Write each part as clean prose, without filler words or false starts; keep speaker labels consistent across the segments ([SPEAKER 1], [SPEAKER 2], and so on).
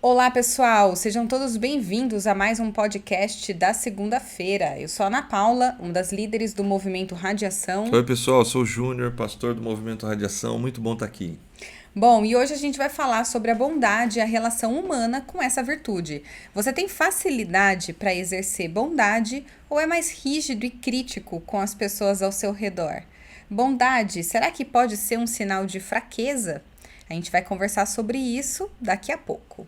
[SPEAKER 1] Olá, pessoal! Sejam todos bem-vindos a mais um podcast da segunda-feira. Eu sou a Ana Paula, uma das líderes do Movimento Radiação.
[SPEAKER 2] Oi, pessoal, sou o Júnior, pastor do Movimento Radiação. Muito bom estar aqui.
[SPEAKER 1] Bom, e hoje a gente vai falar sobre a bondade e a relação humana com essa virtude. Você tem facilidade para exercer bondade ou é mais rígido e crítico com as pessoas ao seu redor? Bondade, será que pode ser um sinal de fraqueza? A gente vai conversar sobre isso daqui a pouco.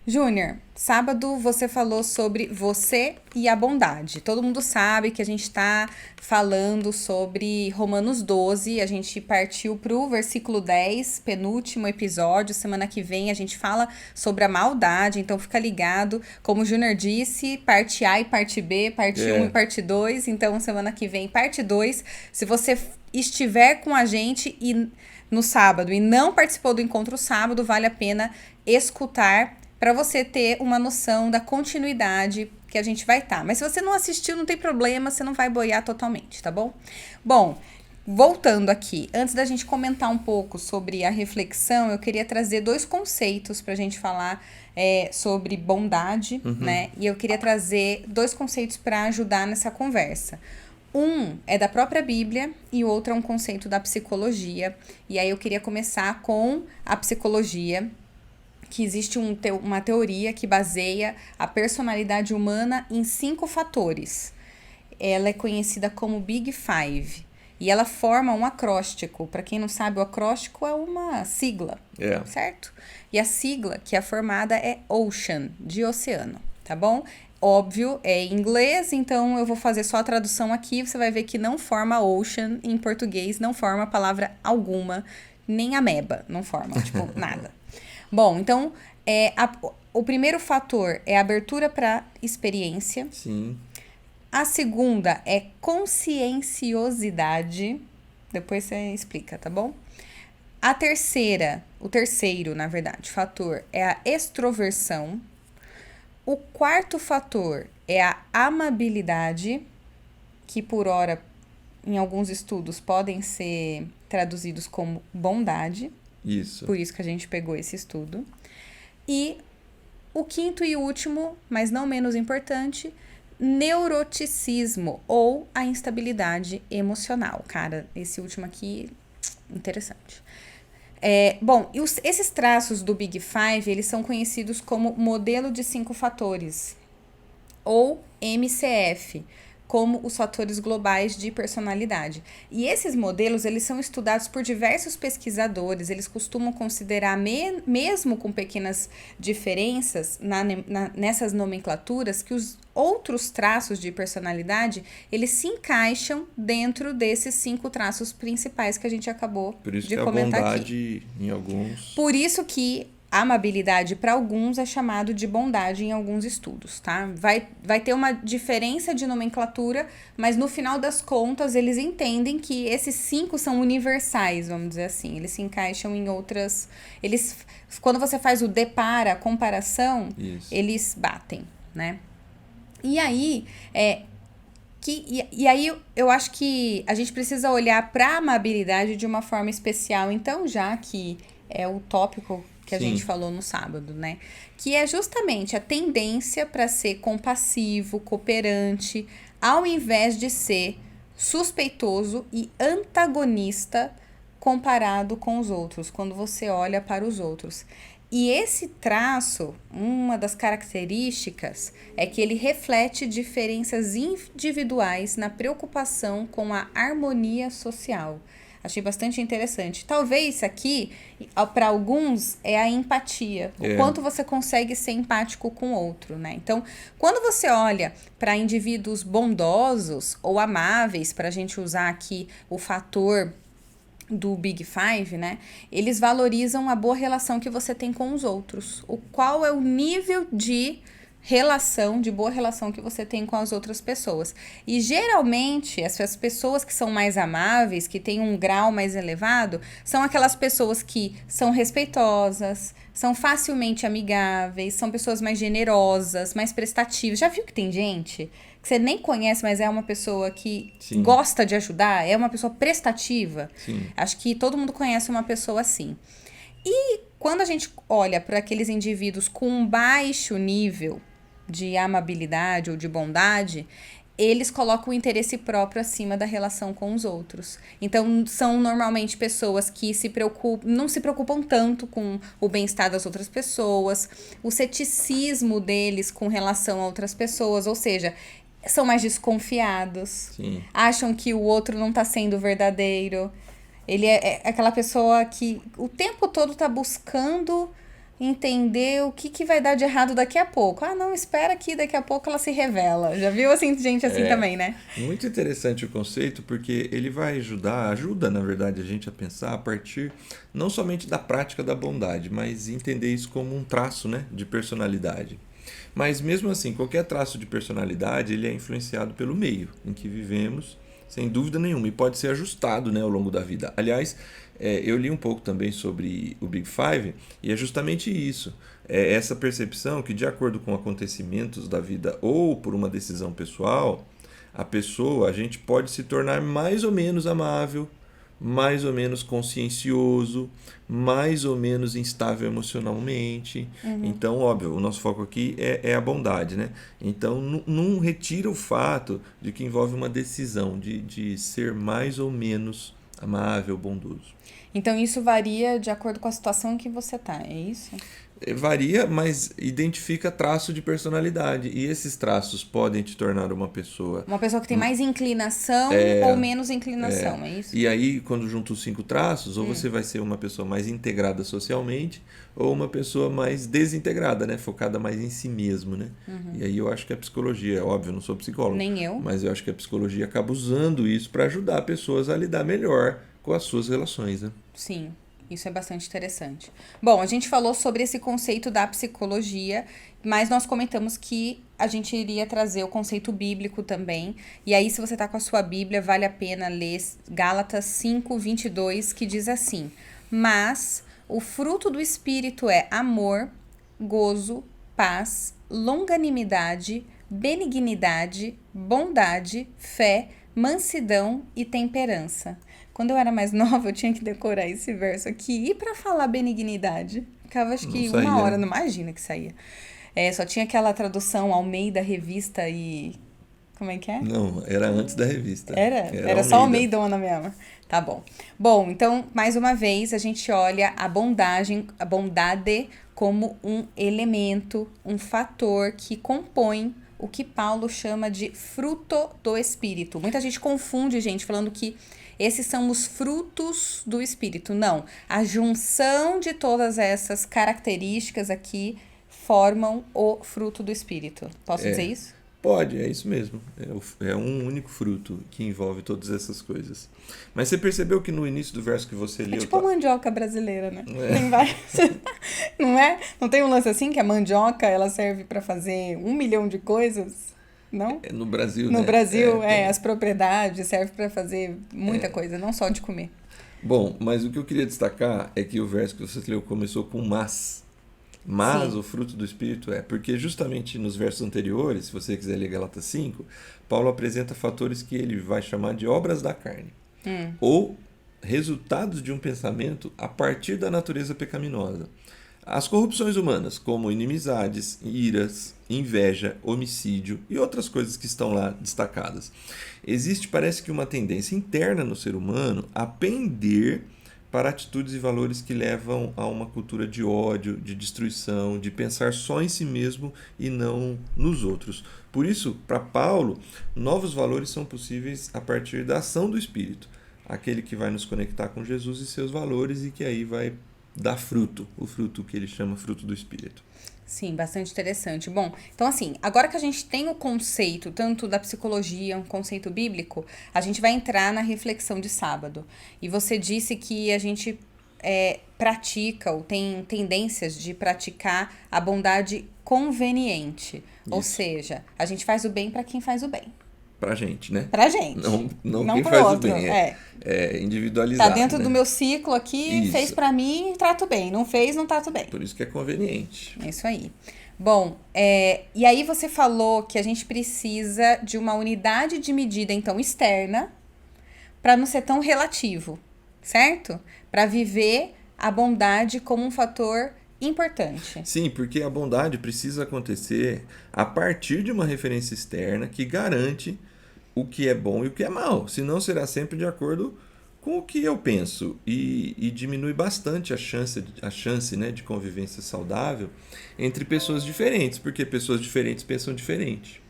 [SPEAKER 1] Júnior, sábado você falou sobre você e a bondade. Todo mundo sabe que a gente está falando sobre Romanos 12, a gente partiu para o versículo 10, penúltimo episódio. Semana que vem a gente fala sobre a maldade, então fica ligado. Como o Júnior disse, parte A e parte B, parte 1 e
[SPEAKER 2] É,
[SPEAKER 1] parte 2. Então semana que vem, parte 2. Se você estiver com a gente e no sábado e não participou do encontro sábado, vale a pena escutar para você ter uma noção da continuidade que a gente vai estar. Mas se você não assistiu, não tem problema, você não vai boiar totalmente, tá bom? Bom, voltando aqui, antes da gente comentar um pouco sobre a reflexão, eu queria trazer dois conceitos para a gente falar sobre bondade, né? E eu queria trazer dois conceitos para ajudar nessa conversa. Um é da própria Bíblia e o outro é um conceito da psicologia. E aí eu queria começar com a psicologia, que existe uma teoria que baseia a personalidade humana em 5 fatores. Ela é conhecida como Big Five. E ela forma um acróstico. Para quem não sabe, o acróstico é uma sigla,
[SPEAKER 2] é.
[SPEAKER 1] certo? E a sigla que é formada é Ocean, de oceano, tá bom? Óbvio, é em inglês, então eu vou fazer só a tradução aqui. Você vai ver que não forma ocean em português, não forma palavra alguma, nem ameba, não forma, tipo, nada. Bom, então, o primeiro fator é a abertura para experiência.
[SPEAKER 2] Sim.
[SPEAKER 1] A segunda é conscienciosidade. Depois você explica, tá bom? O terceiro, na verdade, fator é a extroversão. O quarto fator é a amabilidade, que por ora, em alguns estudos, podem ser traduzidos como bondade.
[SPEAKER 2] Isso.
[SPEAKER 1] Por isso que a gente pegou esse estudo. E o quinto e último, mas não menos importante, neuroticismo ou a instabilidade emocional. Cara, esse último aqui, interessante. Bom, e esses traços do Big Five, eles são conhecidos como modelo de 5 fatores, ou MCF, como os fatores globais de personalidade. E esses modelos, eles são estudados por diversos pesquisadores, eles costumam considerar, mesmo com pequenas diferenças nessas nomenclaturas, que os outros traços de personalidade, eles se encaixam dentro desses 5 traços principais que a gente acabou
[SPEAKER 2] Por isso
[SPEAKER 1] de
[SPEAKER 2] que a
[SPEAKER 1] comentar aqui.
[SPEAKER 2] bondade em alguns.
[SPEAKER 1] Por isso que a amabilidade para alguns é chamado de bondade em alguns estudos, tá? Vai ter uma diferença de nomenclatura, mas no final das contas eles entendem que esses 5 são universais, vamos dizer assim. Eles se encaixam em outras. Quando você faz o depara, a comparação,
[SPEAKER 2] Isso.
[SPEAKER 1] eles batem, né? E aí, aí eu acho que a gente precisa olhar para a amabilidade de uma forma especial. Então, já que é o tópico que a gente
[SPEAKER 2] Sim.
[SPEAKER 1] falou no sábado, né? Que é justamente a tendência para ser compassivo, cooperante, ao invés de ser suspeitoso e antagonista comparado com os outros, quando você olha para os outros. E esse traço, uma das características, é que ele reflete diferenças individuais na preocupação com a harmonia social. Achei bastante interessante. Talvez isso aqui, para alguns, é a empatia. O quanto você consegue ser empático com o outro, né? Então, quando você olha para indivíduos bondosos ou amáveis, para a gente usar aqui o fator do Big Five, né? Eles valorizam a boa relação que você tem com os outros. Qual é o nível de de boa relação que você tem com as outras pessoas. E geralmente, essas pessoas que são mais amáveis, que têm um grau mais elevado, são aquelas pessoas que são respeitosas, são facilmente amigáveis, são pessoas mais generosas, mais prestativas. Já viu que tem gente que você nem conhece, mas é uma pessoa que
[SPEAKER 2] Sim.
[SPEAKER 1] gosta de ajudar, é uma pessoa prestativa?
[SPEAKER 2] Sim.
[SPEAKER 1] Acho que todo mundo conhece uma pessoa assim. E quando a gente olha para aqueles indivíduos com um baixo nível de amabilidade ou de bondade, eles colocam o interesse próprio acima da relação com os outros. Então, são normalmente pessoas que não se preocupam tanto com o bem-estar das outras pessoas, o ceticismo deles com relação a outras pessoas, ou seja, são mais desconfiados,
[SPEAKER 2] Sim.
[SPEAKER 1] acham que o outro não está sendo verdadeiro. Ele é aquela pessoa que o tempo todo tá buscando entender o que vai dar de errado daqui a pouco. Ah, não, espera que daqui a pouco ela se revela. Já viu assim, gente assim também, né?
[SPEAKER 2] Muito interessante o conceito, porque ele vai ajuda, na verdade, a gente a pensar a partir não somente da prática da bondade, mas entender isso como um traço, né, de personalidade. Mas mesmo assim, qualquer traço de personalidade, ele é influenciado pelo meio em que vivemos, sem dúvida nenhuma, e pode ser ajustado, né, ao longo da vida. Aliás, eu li um pouco também sobre o Big Five, e é justamente isso. É essa percepção que, de acordo com acontecimentos da vida ou por uma decisão pessoal, a gente pode se tornar mais ou menos amável, mais ou menos consciencioso, mais ou menos instável emocionalmente. Então, óbvio, o nosso foco aqui é a bondade, né? Então, não retira o fato de que envolve uma decisão de ser mais ou menos amável, bondoso.
[SPEAKER 1] Então, isso varia de acordo com a situação em que você tá, é isso?
[SPEAKER 2] Varia, mas identifica traço de personalidade. E esses traços podem te tornar uma pessoa.
[SPEAKER 1] Uma pessoa que tem mais inclinação ou menos inclinação, é isso?
[SPEAKER 2] E aí, quando junta os 5 traços, ou você vai ser uma pessoa mais integrada socialmente, ou uma pessoa mais desintegrada, né? Focada mais em si mesmo, né? E aí eu acho que a psicologia, é óbvio, eu não sou psicólogo.
[SPEAKER 1] Nem eu.
[SPEAKER 2] Mas eu acho que a psicologia acaba usando isso para ajudar pessoas a lidar melhor com as suas relações, né?
[SPEAKER 1] Sim. Isso é bastante interessante. Bom, a gente falou sobre esse conceito da psicologia, mas nós comentamos que a gente iria trazer o conceito bíblico também. E aí, se você tá com a sua Bíblia, vale a pena ler Gálatas 5:22, que diz assim: mas o fruto do Espírito é amor, gozo, paz, longanimidade, benignidade, bondade, fé, mansidão e temperança. Quando eu era mais nova, eu tinha que decorar esse verso aqui. E pra falar benignidade? Ficava, acho que,
[SPEAKER 2] Não saía,
[SPEAKER 1] uma hora,
[SPEAKER 2] né?
[SPEAKER 1] não imagina que saía. Só tinha aquela tradução Almeida Revista e... Como é que é?
[SPEAKER 2] Não, era antes da revista.
[SPEAKER 1] Era só Almeidona mesmo. Tá bom. Bom, então, mais uma vez, a gente olha a bondade como um elemento, um fator que compõe o que Paulo chama de fruto do Espírito. Muita gente confunde, gente, falando que esses são os frutos do Espírito. Não. A junção de todas essas características aqui formam o fruto do Espírito. Posso dizer isso?
[SPEAKER 2] Pode, é isso mesmo. É um único fruto que envolve todas essas coisas. Mas você percebeu que no início do verso que você leu...
[SPEAKER 1] É tipo a mandioca brasileira, né? Tem vários... Não é? Não tem um lance assim que a mandioca ela serve para fazer 1 milhão de coisas? Não?
[SPEAKER 2] No Brasil,
[SPEAKER 1] No
[SPEAKER 2] né?
[SPEAKER 1] Brasil,
[SPEAKER 2] Tem.
[SPEAKER 1] as propriedades servem para fazer muita coisa, não só de comer.
[SPEAKER 2] Bom, mas o que eu queria destacar é que o verso que você leu começou com mas. Mas
[SPEAKER 1] Sim.
[SPEAKER 2] o fruto do Espírito porque justamente nos versos anteriores, se você quiser ler Gálatas 5, Paulo apresenta fatores que ele vai chamar de obras da carne. Ou resultados de um pensamento a partir da natureza pecaminosa. As corrupções humanas, como inimizades, iras, inveja, homicídio e outras coisas que estão lá destacadas. Existe, parece que, uma tendência interna no ser humano a pender para atitudes e valores que levam a uma cultura de ódio, de destruição, de pensar só em si mesmo e não nos outros. Por isso, para Paulo, novos valores são possíveis a partir da ação do Espírito, aquele que vai nos conectar com Jesus e seus valores e que aí vai dar fruto, o fruto que ele chama fruto do Espírito.
[SPEAKER 1] Sim, bastante interessante. Bom, então assim, agora que a gente tem o conceito tanto da psicologia, um conceito bíblico, a gente vai entrar na reflexão de sábado. E você disse que a gente pratica ou tem tendências de praticar a bondade conveniente. Ou
[SPEAKER 2] Isso.
[SPEAKER 1] seja, a gente faz o bem para quem faz o bem.
[SPEAKER 2] Pra gente, né?
[SPEAKER 1] Pra gente.
[SPEAKER 2] Não
[SPEAKER 1] Não
[SPEAKER 2] quem
[SPEAKER 1] pro
[SPEAKER 2] faz
[SPEAKER 1] outro.
[SPEAKER 2] o bem. É
[SPEAKER 1] Tá
[SPEAKER 2] individualizado,
[SPEAKER 1] dentro
[SPEAKER 2] né?
[SPEAKER 1] do meu ciclo aqui, fez
[SPEAKER 2] Isso.
[SPEAKER 1] pra mim, trato bem. Não fez, não trato bem.
[SPEAKER 2] Por isso que é conveniente.
[SPEAKER 1] É isso aí. Bom, e aí você falou que a gente precisa de uma unidade de medida, então, externa, para não ser tão relativo, certo? Para viver a bondade como um fator importante.
[SPEAKER 2] Sim, porque a bondade precisa acontecer a partir de uma referência externa que garante o que é bom e o que é mal. Senão será sempre de acordo com o que eu penso. E diminui bastante a chance, né, de convivência saudável entre pessoas diferentes, porque pessoas diferentes pensam diferente.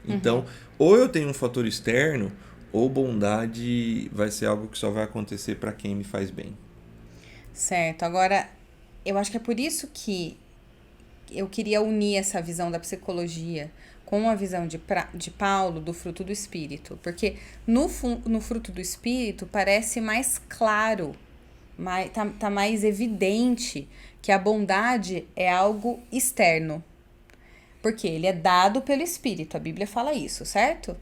[SPEAKER 2] Então, ou eu tenho um fator externo, ou bondade vai ser algo que só vai acontecer para quem me faz bem.
[SPEAKER 1] Certo. Agora, eu acho que é por isso que eu queria unir essa visão da psicologia com a visão de Paulo do fruto do Espírito. Porque no fruto do Espírito parece mais claro, tá mais evidente que a bondade é algo externo. Porque ele é dado pelo Espírito, a Bíblia fala isso, certo?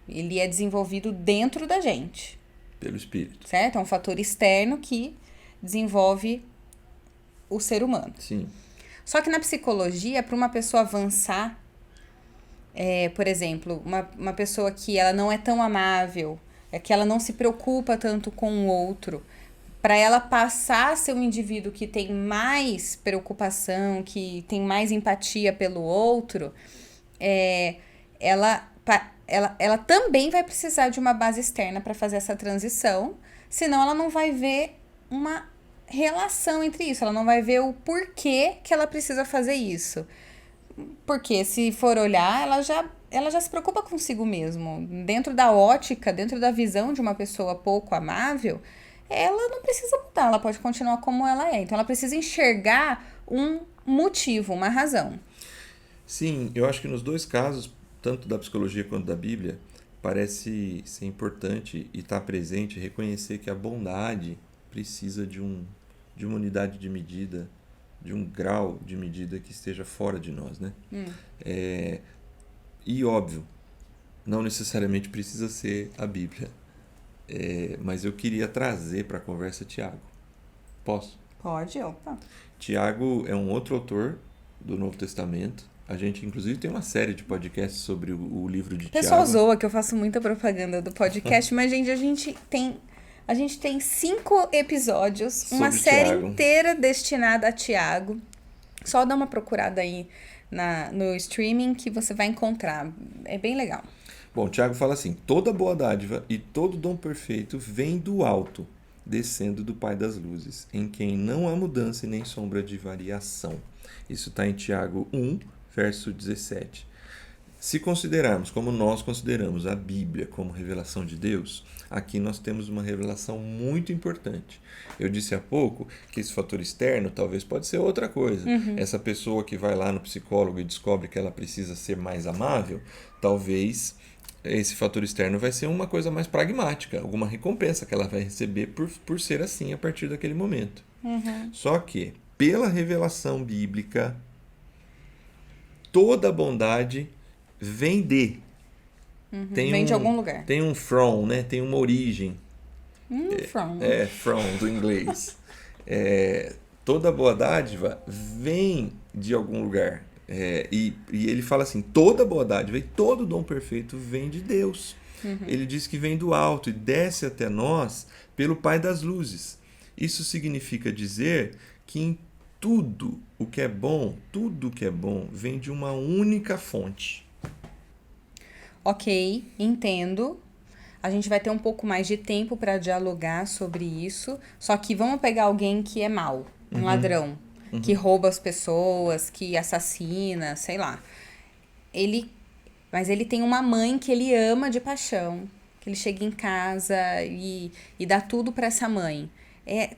[SPEAKER 1] Ele é desenvolvido dentro da gente,
[SPEAKER 2] Pelo Espírito.
[SPEAKER 1] certo? É um fator externo que desenvolve o ser humano.
[SPEAKER 2] Sim.
[SPEAKER 1] Só que na psicologia, para uma pessoa avançar, por exemplo, uma pessoa que ela não é tão amável, que ela não se preocupa tanto com o outro, para ela passar a ser um indivíduo que tem mais preocupação, que tem mais empatia pelo outro, ela também vai precisar de uma base externa para fazer essa transição, senão ela não vai ver uma relação entre isso, ela não vai ver o porquê que ela precisa fazer isso. Porque se for olhar, ela já se preocupa consigo mesmo. Dentro da ótica, dentro da visão de uma pessoa pouco amável, ela não precisa mudar, ela pode continuar como ela é. Então ela precisa enxergar um motivo, uma razão.
[SPEAKER 2] Sim, eu acho que nos dois casos, tanto da psicologia quanto da Bíblia, parece ser importante e estar presente, reconhecer que a bondade precisa de uma unidade de medida, de um grau de medida que esteja fora de nós, né? E óbvio, não necessariamente precisa ser a Bíblia. Mas eu queria trazer para a conversa Tiago. Posso?
[SPEAKER 1] Pode, opa.
[SPEAKER 2] Tiago é um outro autor do Novo Testamento. A gente, inclusive, tem uma série de podcasts sobre o livro de
[SPEAKER 1] O pessoal
[SPEAKER 2] Tiago.
[SPEAKER 1] zoa que eu faço muita propaganda do podcast, mas, gente, a gente tem 5 episódios, uma
[SPEAKER 2] Sobre
[SPEAKER 1] série
[SPEAKER 2] Tiago.
[SPEAKER 1] inteira destinada a Tiago. Só dá uma procurada aí no streaming que você vai encontrar. É bem legal.
[SPEAKER 2] Bom, Tiago fala assim: toda boa dádiva e todo dom perfeito vem do alto, descendo do Pai das luzes, em quem não há mudança e nem sombra de variação. Isso está em Tiago 1, verso 17. Se considerarmos como nós consideramos a Bíblia como revelação de Deus, aqui nós temos uma revelação muito importante. Eu disse há pouco que esse fator externo talvez pode ser outra coisa. Essa pessoa que vai lá no psicólogo e descobre que ela precisa ser mais amável, talvez esse fator externo vai ser uma coisa mais pragmática, alguma recompensa que ela vai receber por ser assim a partir daquele momento. Só que, pela revelação bíblica, toda bondade vem de.
[SPEAKER 1] Vem de algum lugar.
[SPEAKER 2] Tem um from, né? Tem uma origem.
[SPEAKER 1] From.
[SPEAKER 2] From, do inglês. Toda boa dádiva vem de algum lugar. E ele fala assim, toda boa dádiva e todo dom perfeito vem de Deus. Ele diz que vem do alto e desce até nós pelo Pai das luzes. Isso significa dizer que em tudo o que é bom vem de uma única fonte.
[SPEAKER 1] Ok, entendo. A gente vai ter um pouco mais de tempo para dialogar sobre isso. Só que vamos pegar alguém que é mau, um ladrão, que rouba as pessoas, que assassina, sei lá. Mas ele tem uma mãe que ele ama de paixão, que ele chega em casa e dá tudo para essa mãe.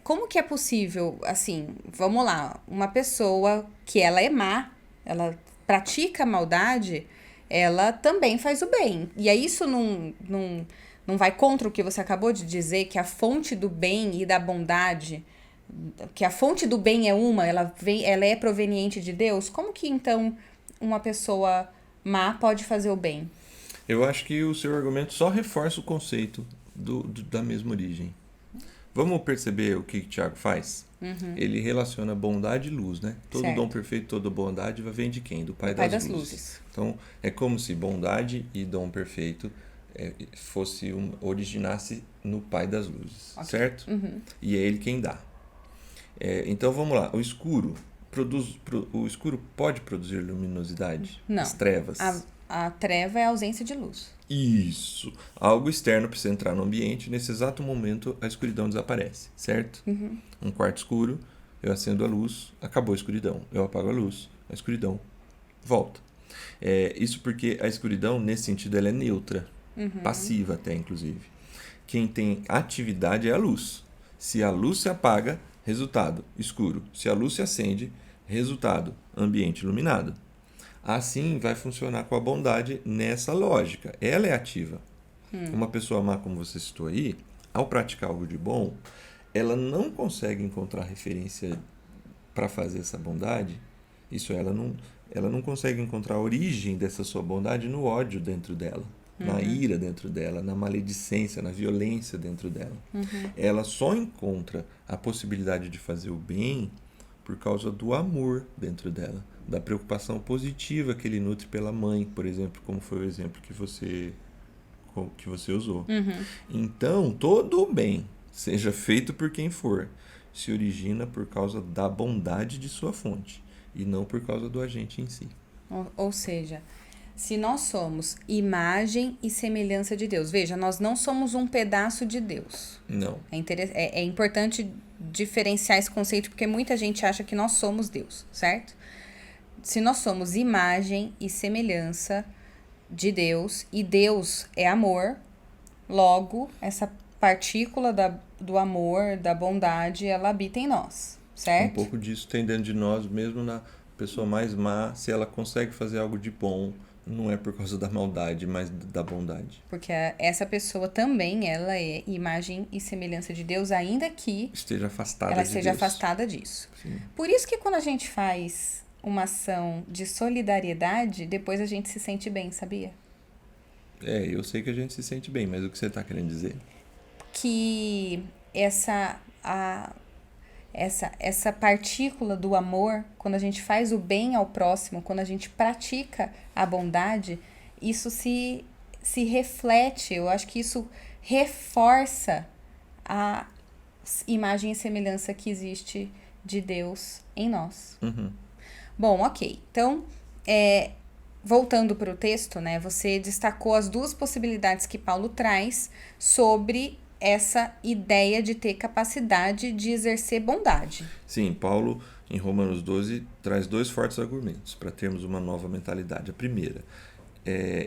[SPEAKER 1] Como que é possível, assim, vamos lá, uma pessoa que ela é má, ela pratica a maldade, ela também faz o bem. E aí isso não vai contra o que você acabou de dizer, que a fonte do bem e da bondade, que a fonte do bem é ela é proveniente de Deus? Como que então uma pessoa má pode fazer o bem?
[SPEAKER 2] Eu acho que o seu argumento só reforça o conceito da mesma origem. Vamos perceber o que o Tiago faz? Ele relaciona bondade e luz, né? Todo
[SPEAKER 1] Certo.
[SPEAKER 2] dom perfeito, toda bondade vem de quem? Do Pai
[SPEAKER 1] Pai
[SPEAKER 2] das
[SPEAKER 1] das
[SPEAKER 2] luzes.
[SPEAKER 1] luzes.
[SPEAKER 2] Então, é como se bondade e dom perfeito originasse no Pai das luzes,
[SPEAKER 1] Ok.
[SPEAKER 2] certo? E é ele quem dá. Então, vamos lá. O escuro pode produzir luminosidade?
[SPEAKER 1] Não.
[SPEAKER 2] As trevas?
[SPEAKER 1] A treva é a ausência de luz.
[SPEAKER 2] Isso. Algo externo precisa entrar no ambiente. Nesse exato momento, a escuridão desaparece, certo? Um quarto escuro, eu acendo a luz, acabou a escuridão. Eu apago a luz, a escuridão volta. Isso porque a escuridão, nesse sentido, ela é neutra, passiva até, inclusive. Quem tem atividade é a luz. Se a luz se apaga, resultado, escuro. Se a luz se acende, resultado, ambiente iluminado. Assim vai funcionar com a bondade nessa lógica. Ela é ativa. Uma pessoa má, como você citou aí, ao praticar algo de bom, ela não consegue encontrar referência para fazer essa bondade. Ela não consegue encontrar a origem dessa sua bondade no ódio dentro dela, na ira dentro dela, na maledicência, na violência dentro dela. Ela só encontra a possibilidade de fazer o bem por causa do amor dentro dela, da preocupação positiva que ele nutre pela mãe, por exemplo, como foi o exemplo que você usou. Então, todo o bem, seja feito por quem for, se origina por causa da bondade de sua fonte e não por causa do agente em si.
[SPEAKER 1] Ou seja, se nós somos imagem e semelhança de Deus, veja, nós não somos um pedaço de Deus.
[SPEAKER 2] Não.
[SPEAKER 1] É importante diferenciar esse conceito, porque muita gente acha que nós somos Deus, certo? Se nós somos imagem e semelhança de Deus, e Deus é amor, logo, essa partícula do amor, da bondade, ela habita em nós, certo?
[SPEAKER 2] Um pouco disso tem dentro de nós, mesmo na pessoa mais má, se ela consegue fazer algo de bom, não é por causa da maldade, mas da bondade.
[SPEAKER 1] Porque essa pessoa também, ela é imagem e semelhança de Deus, ainda que
[SPEAKER 2] esteja afastada
[SPEAKER 1] ela
[SPEAKER 2] de
[SPEAKER 1] esteja
[SPEAKER 2] Deus.
[SPEAKER 1] afastada disso.
[SPEAKER 2] Sim.
[SPEAKER 1] Por isso que quando a gente faz uma ação de solidariedade, depois a gente se sente bem, sabia?
[SPEAKER 2] Eu sei que a gente se sente bem, mas o que você está querendo dizer?
[SPEAKER 1] Que essa partícula do amor, quando a gente faz o bem ao próximo, quando a gente pratica a bondade, isso se reflete, eu acho que isso reforça a imagem e semelhança que existe de Deus em nós. Bom, ok. Então, voltando para o texto, né, você destacou as duas possibilidades que Paulo traz sobre essa ideia de ter capacidade de exercer bondade.
[SPEAKER 2] Sim, Paulo, em Romanos 12, traz dois fortes argumentos para termos uma nova mentalidade. A primeira,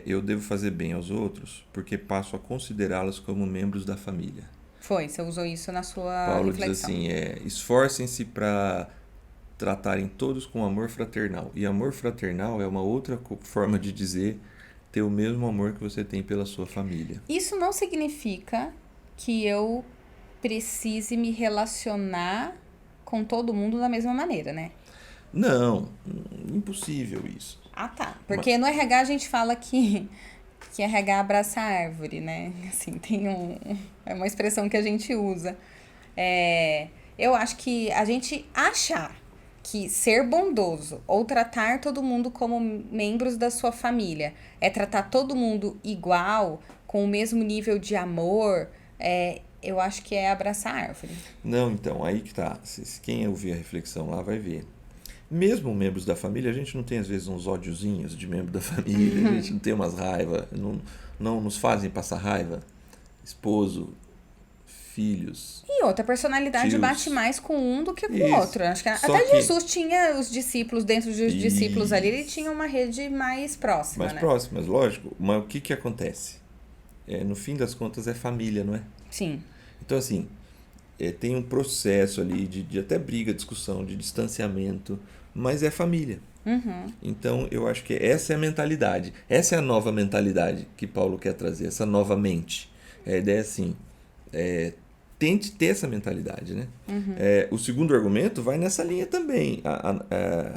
[SPEAKER 2] eu devo fazer bem aos outros porque passo a considerá-los como membros da família.
[SPEAKER 1] Você usou isso na sua
[SPEAKER 2] Paulo
[SPEAKER 1] reflexão.
[SPEAKER 2] diz assim, esforcem-se para tratarem todos com amor fraternal. E amor fraternal é uma outra forma de dizer ter o mesmo amor que você tem pela sua família.
[SPEAKER 1] Isso não significa que eu precise me relacionar com todo mundo da mesma maneira, né?
[SPEAKER 2] Não, impossível isso.
[SPEAKER 1] Ah, tá. Porque no RH a gente fala que RH abraça a árvore, né? Assim, é uma expressão que a gente usa. Eu acho que a gente achar que ser bondoso ou tratar todo mundo como membros da sua família é tratar todo mundo igual, com o mesmo nível de amor, eu acho que é abraçar a árvore.
[SPEAKER 2] Não, então, aí que tá. Quem ouvir a reflexão lá vai ver. Mesmo membros da família, a gente não tem às vezes uns ódiozinhos de membro da família, a gente não tem umas raivas, não nos fazem passar raiva. Esposo, filhos.
[SPEAKER 1] E outra personalidade
[SPEAKER 2] tios.
[SPEAKER 1] Bate mais com um do que com o
[SPEAKER 2] Isso.
[SPEAKER 1] outro. Acho que até Jesus tinha os discípulos, dentro dos discípulos ali, ele tinha uma rede mais próxima,
[SPEAKER 2] mais
[SPEAKER 1] né?
[SPEAKER 2] próximas, lógico. Mas o que acontece? No fim das contas é família, não é?
[SPEAKER 1] Sim.
[SPEAKER 2] Então, assim, tem um processo ali de até briga, discussão, de distanciamento, mas é família. Então, eu acho que essa é a mentalidade. Essa é a nova mentalidade que Paulo quer trazer, essa nova mente. A ideia é assim, tente ter essa mentalidade, né? O segundo argumento vai nessa linha também.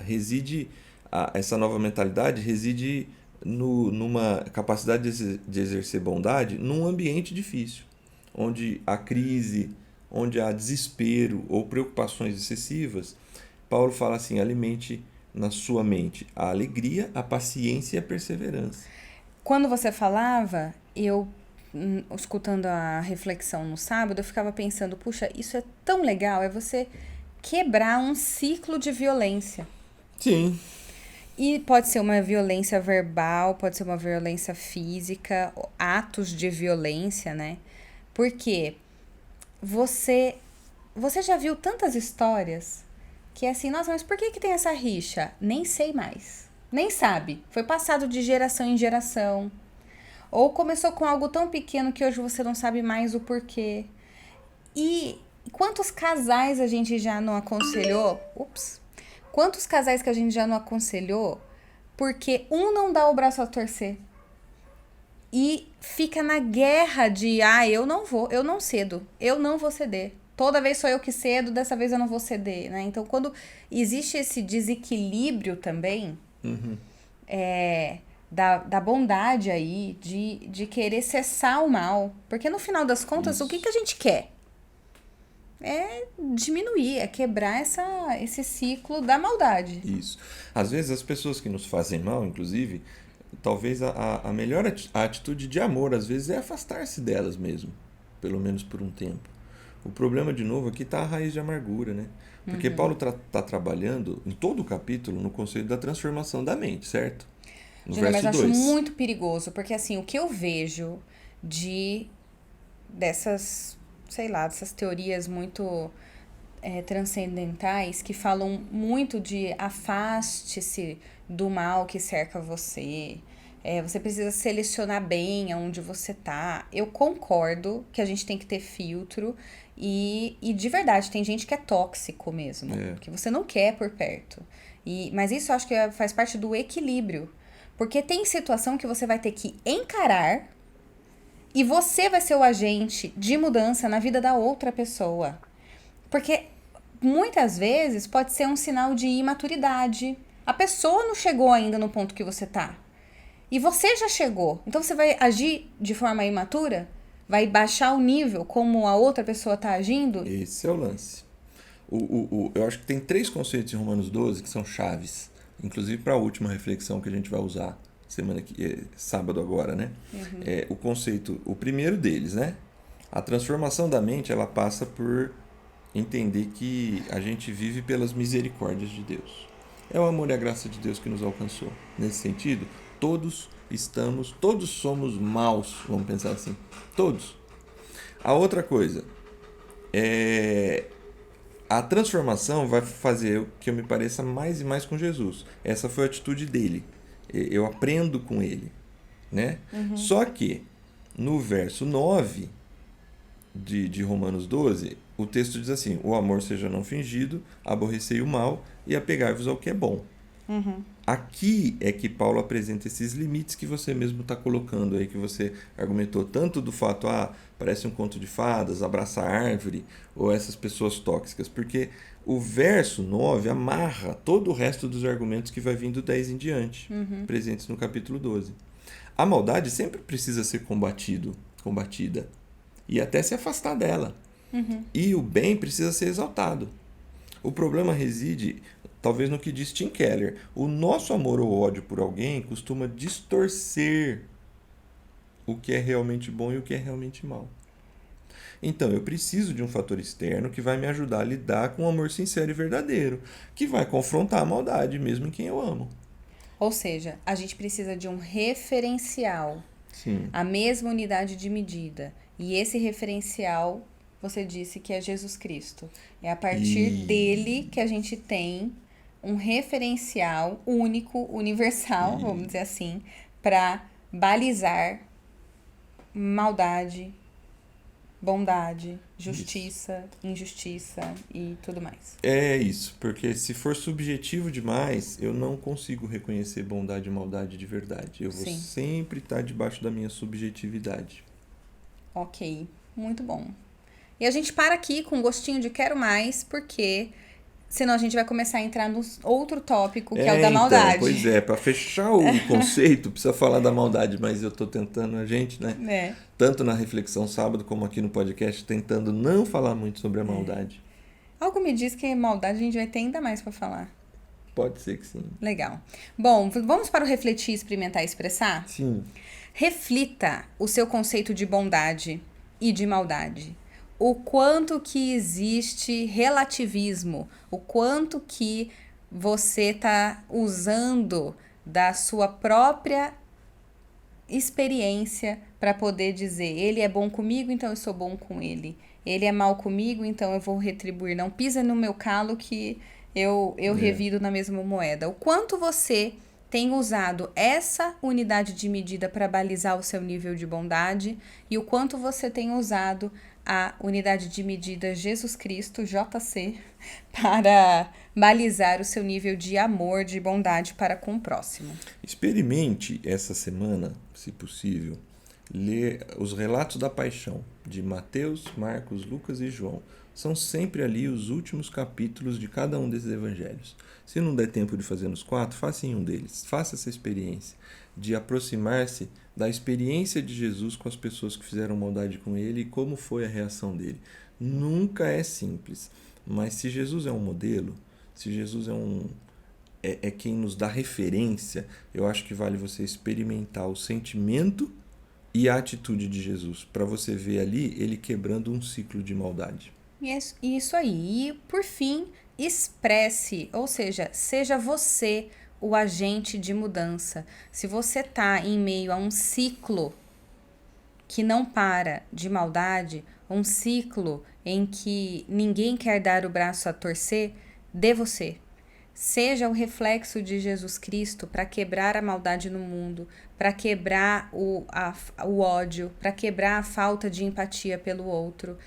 [SPEAKER 2] Reside essa nova mentalidade reside numa capacidade de exercer bondade num ambiente difícil, onde há crise, onde há desespero ou preocupações excessivas. Paulo fala assim: alimente na sua mente a alegria, a paciência e a perseverança.
[SPEAKER 1] Quando você falava, eu, escutando a reflexão no sábado, eu ficava pensando, puxa, isso é tão legal, é você quebrar um ciclo de violência.
[SPEAKER 2] Sim.
[SPEAKER 1] E pode ser uma violência verbal, pode ser uma violência física, atos de violência, né? Porque você já viu tantas histórias que é assim, nossa, mas por que tem essa rixa? Nem sei mais. Nem sabe. Foi passado de geração em geração. Ou começou com algo tão pequeno que hoje você não sabe mais o porquê. E quantos casais a gente já não aconselhou? Quantos casais que a gente já não aconselhou porque um não dá o braço a torcer? E fica na guerra de, eu não cedo, eu não vou ceder. Toda vez sou eu que cedo, dessa vez eu não vou ceder, né? Então, quando existe esse desequilíbrio também, da bondade aí, de querer cessar o mal. Porque no final das contas,
[SPEAKER 2] Isso.
[SPEAKER 1] o que a gente quer? É diminuir, é quebrar esse ciclo da maldade.
[SPEAKER 2] Isso. Às vezes as pessoas que nos fazem mal, inclusive, talvez a melhor atitude de amor, às vezes, é afastar-se delas mesmo, pelo menos por um tempo. O problema, de novo, aqui está a raiz de amargura, né? Porque Paulo está trabalhando em todo o capítulo no conceito da transformação da mente, certo? No
[SPEAKER 1] Júlia, mas
[SPEAKER 2] verso
[SPEAKER 1] eu acho
[SPEAKER 2] 2.
[SPEAKER 1] muito perigoso, porque assim, o que eu vejo dessas, sei lá, dessas teorias muito transcendentais que falam muito de afaste-se do mal que cerca você. Você precisa selecionar bem aonde você tá. Eu concordo que a gente tem que ter filtro e de verdade, tem gente que é tóxico mesmo, que você não quer por perto. Mas isso eu acho que faz parte do equilíbrio. Porque tem situação que você vai ter que encarar e você vai ser o agente de mudança na vida da outra pessoa. Porque muitas vezes pode ser um sinal de imaturidade. A pessoa não chegou ainda no ponto que você tá. E você já chegou. Então você vai agir de forma imatura? Vai baixar o nível como a outra pessoa tá agindo?
[SPEAKER 2] Esse é o lance. Eu acho que tem 3 conceitos em Romanos 12 que são chaves. Inclusive para a última reflexão que a gente vai usar sábado agora, né? O conceito, o primeiro deles, né? A transformação da mente, ela passa por entender que a gente vive pelas misericórdias de Deus. É o amor e a graça de Deus que nos alcançou. Nesse sentido, todos somos maus, vamos pensar assim. Todos. A outra coisa, a transformação vai fazer que eu me pareça mais e mais com Jesus. Essa foi a atitude dele. Eu aprendo com ele, né? Só que, no verso 9 de Romanos 12, o texto diz assim: o amor seja não fingido, aborrecei o mal e apegai-vos ao que é bom. Aqui é que Paulo apresenta esses limites que você mesmo está colocando aí, que você argumentou tanto do fato, parece um conto de fadas, abraçar a árvore, ou essas pessoas tóxicas, porque o verso 9 amarra todo o resto dos argumentos que vai vindo 10 em diante, presentes no capítulo 12. A maldade sempre precisa ser combatida, e até se afastar dela. E o bem precisa ser exaltado. O problema reside, talvez, no que diz Tim Keller. O nosso amor ou ódio por alguém costuma distorcer o que é realmente bom e o que é realmente mal. Então, eu preciso de um fator externo que vai me ajudar a lidar com um amor sincero e verdadeiro, que vai confrontar a maldade, mesmo em quem eu amo.
[SPEAKER 1] Ou seja, a gente precisa de um referencial.
[SPEAKER 2] Sim.
[SPEAKER 1] A mesma unidade de medida. E esse referencial, você disse que é Jesus Cristo. É a partir dele que a gente tem um referencial único, universal, vamos dizer assim, para balizar maldade, bondade, justiça, injustiça e tudo mais.
[SPEAKER 2] É isso, porque se for subjetivo demais, eu não consigo reconhecer bondade e maldade de verdade. Eu vou sempre estar debaixo da minha subjetividade.
[SPEAKER 1] Ok, muito bom. E a gente para aqui com um gostinho de quero mais, porque senão a gente vai começar a entrar no outro tópico, que é o da maldade.
[SPEAKER 2] Então, pois é, para fechar o conceito, precisa falar da maldade, mas eu tô tentando a gente, né? Tanto na Reflexão Sábado como aqui no podcast, tentando não falar muito sobre a maldade.
[SPEAKER 1] Algo me diz que maldade a gente vai ter ainda mais para falar.
[SPEAKER 2] Pode ser que sim.
[SPEAKER 1] Legal. Bom, vamos para o refletir, experimentar e expressar?
[SPEAKER 2] Sim.
[SPEAKER 1] Reflita o seu conceito de bondade e de maldade. O quanto que existe relativismo, o quanto que você está usando da sua própria experiência para poder dizer, ele é bom comigo, então eu sou bom com ele. Ele é mal comigo, então eu vou retribuir. Não pisa no meu calo que eu revido na mesma moeda. O quanto você tem usado essa unidade de medida para balizar o seu nível de bondade e o quanto você tem usado a unidade de medida Jesus Cristo, JC, para balizar o seu nível de amor, de bondade para com o próximo.
[SPEAKER 2] Experimente essa semana, se possível, ler os relatos da paixão de Mateus, Marcos, Lucas e João. São sempre ali os últimos capítulos de cada um desses evangelhos. Se não der tempo de fazer nos 4, faça em um deles. Faça essa experiência de aproximar-se da experiência de Jesus com as pessoas que fizeram maldade com ele e como foi a reação dele. Nunca é simples, mas se Jesus é um modelo, se Jesus é quem nos dá referência, eu acho que vale você experimentar o sentimento e a atitude de Jesus, para você ver ali ele quebrando um ciclo de maldade.
[SPEAKER 1] Isso aí. E, por fim, expresse, ou seja, seja você o agente de mudança. Se você está em meio a um ciclo que não para de maldade, um ciclo em que ninguém quer dar o braço a torcer, dê você. Seja o reflexo de Jesus Cristo para quebrar a maldade no mundo, para quebrar o ódio, para quebrar a falta de empatia pelo outro.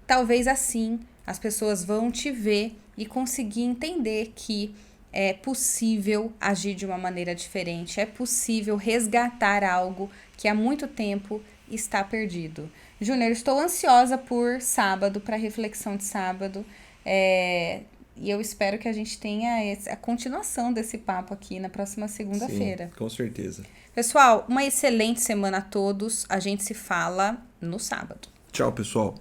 [SPEAKER 1] Talvez assim as pessoas vão te ver e conseguir entender que é possível agir de uma maneira diferente, é possível resgatar algo que há muito tempo está perdido. Júnior, estou ansiosa por sábado, para a reflexão de sábado, e eu espero que a gente tenha a continuação desse papo aqui na próxima segunda-feira.
[SPEAKER 2] Sim, com certeza.
[SPEAKER 1] Pessoal, uma excelente semana a todos. A gente se fala no sábado.
[SPEAKER 2] Tchau, pessoal.